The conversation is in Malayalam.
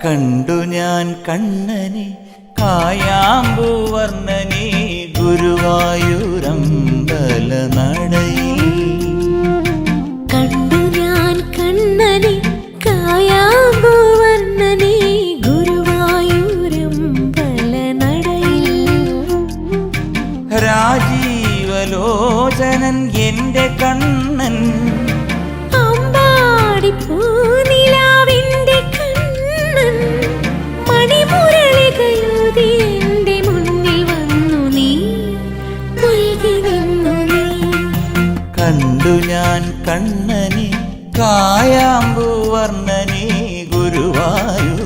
കണ്ടു ഞാൻ കണ്ണനെ കായാമ്പൂവർണ്ണനെ ഗുരുവായൂരമ്പല നടയിൽ. കണ്ടു ഞാൻ കണ്ണനെ കായാമ്പൂവർണ്ണനെ ഗുരുവായൂരമ്പല നടയിൽ. രാജീവലോചനൻ എന്റെ കണ്ണൻ അമ്പാടി പൂനിലാവിന്റെ കണ്ണൻ മണിമുരളികയൂതി എന്റെ മുന്നിൽ വന്നു നീ മുഴുകി നിന്നു നീ. കണ്ടു ഞാൻ കണ്ണനെ കായാമ്പൂവർണ്ണനെ ഗുരുവായൂരമ്പല